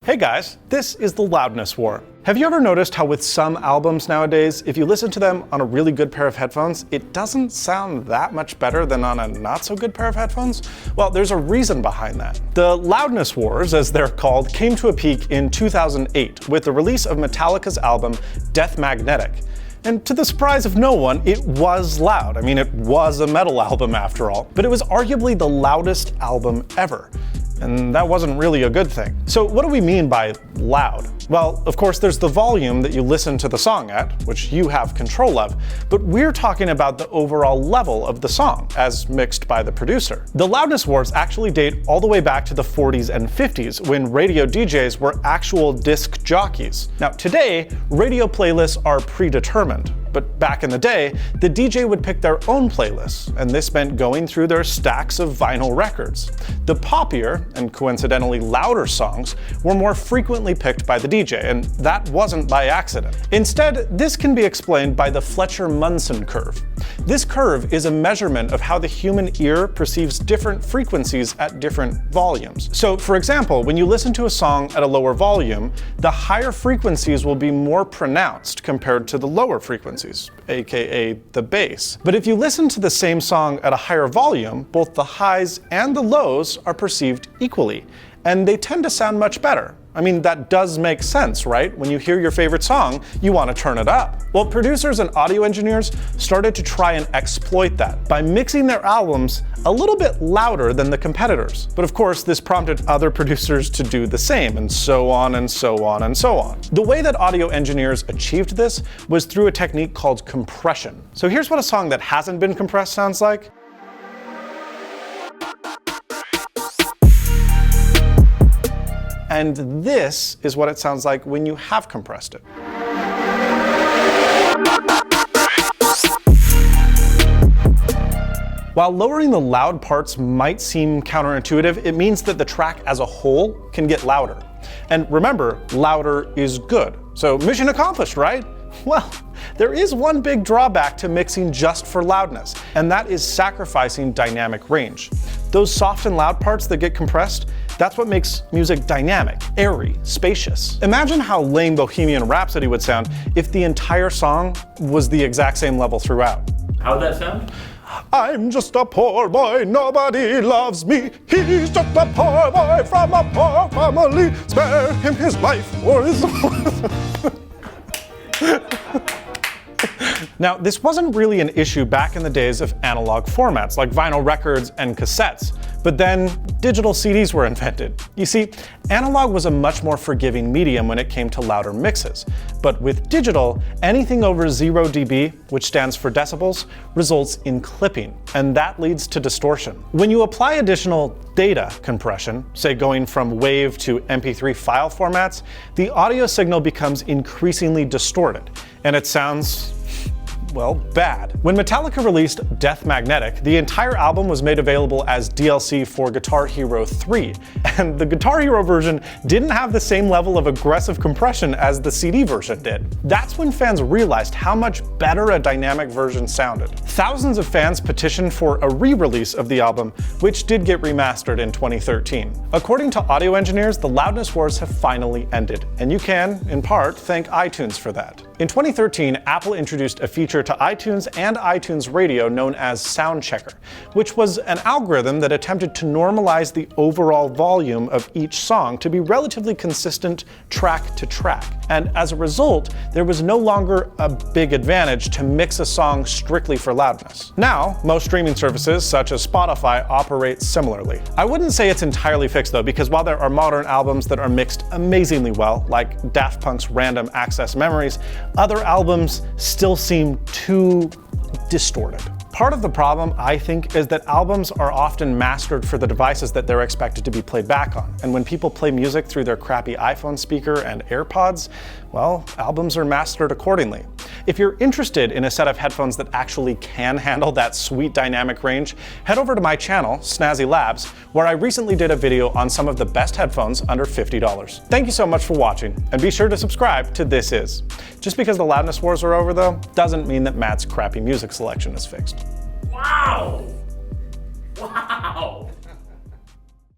Hey guys, this is the Loudness War. Have you ever noticed how with some albums nowadays, if you listen to them on a really good pair of headphones, it doesn't sound that much better than on a not so good pair of headphones? Well, there's a reason behind that. The Loudness Wars, as they're called, came to a peak in 2008 with the release of Metallica's album Death Magnetic. And to the surprise of no one, it was loud. I mean, it was a metal album after all, but it was arguably the loudest album ever. And that wasn't really a good thing. So what do we mean by loud? Well, of course, there's the volume that you listen to the song at, which you have control of, but we're talking about the overall level of the song, as mixed by the producer. The Loudness Wars actually date all the way back to the 40s and 50s, when radio DJs were actual disc jockeys. Now, today, radio playlists are predetermined. But back in the day, the DJ would pick their own playlists, and this meant going through their stacks of vinyl records. The poppier, and coincidentally louder songs, were more frequently picked by the DJ, and that wasn't by accident. Instead, this can be explained by the Fletcher-Munson curve. This curve is a measurement of how the human ear perceives different frequencies at different volumes. So, for example, when you listen to a song at a lower volume, the higher frequencies will be more pronounced compared to the lower frequencies, aka the bass. But if you listen to the same song at a higher volume, both the highs and the lows are perceived equally, and they tend to sound much better. I mean, that does make sense, right? When you hear your favorite song, you want to turn it up. Well, producers and audio engineers started to try and exploit that by mixing their albums a little bit louder than the competitors. But of course, this prompted other producers to do the same, and so on and so on and so on. The way that audio engineers achieved this was through a technique called compression. So here's what a song that hasn't been compressed sounds like. And this is what it sounds like when you have compressed it. While lowering the loud parts might seem counterintuitive, it means that the track as a whole can get louder. And remember, louder is good. So mission accomplished, right? Well, there is one big drawback to mixing just for loudness, and that is sacrificing dynamic range. Those soft and loud parts that get compressed, that's what makes music dynamic, airy, spacious. Imagine how lame Bohemian Rhapsody would sound if the entire song was the exact same level throughout. How would that sound? I'm just a poor boy, nobody loves me. He's just a poor boy from a poor family. Spare him his life or his... Now, this wasn't really an issue back in the days of analog formats like vinyl records and cassettes, but then digital CDs were invented. You see, analog was a much more forgiving medium when it came to louder mixes, but with digital, anything over 0 dB, which stands for decibels, results in clipping, and that leads to distortion. When you apply additional data compression, say going from WAV to MP3 file formats, the audio signal becomes increasingly distorted, and it sounds, well, bad. When Metallica released Death Magnetic, the entire album was made available as DLC for Guitar Hero 3, and the Guitar Hero version didn't have the same level of aggressive compression as the CD version did. That's when fans realized how much better a dynamic version sounded. Thousands of fans petitioned for a re-release of the album, which did get remastered in 2013. According to audio engineers, the Loudness Wars have finally ended, and you can, in part, thank iTunes for that. In 2013, Apple introduced a feature to iTunes and iTunes Radio known as Sound Checker, which was an algorithm that attempted to normalize the overall volume of each song to be relatively consistent track to track. And as a result, there was no longer a big advantage to mix a song strictly for loudness. Now, most streaming services, such as Spotify, operate similarly. I wouldn't say it's entirely fixed though, because while there are modern albums that are mixed amazingly well, like Daft Punk's Random Access Memories, other albums still seem too distorted. Part of the problem, I think, is that albums are often mastered for the devices that they're expected to be played back on. And when people play music through their crappy iPhone speaker and AirPods, well, albums are mastered accordingly. If you're interested in a set of headphones that actually can handle that sweet dynamic range, head over to my channel, Snazzy Labs, where I recently did a video on some of the best headphones under $50. Thank you so much for watching, and be sure to subscribe to This Is. Just because the Loudness Wars are over though, doesn't mean that Matt's crappy music selection is fixed. Wow!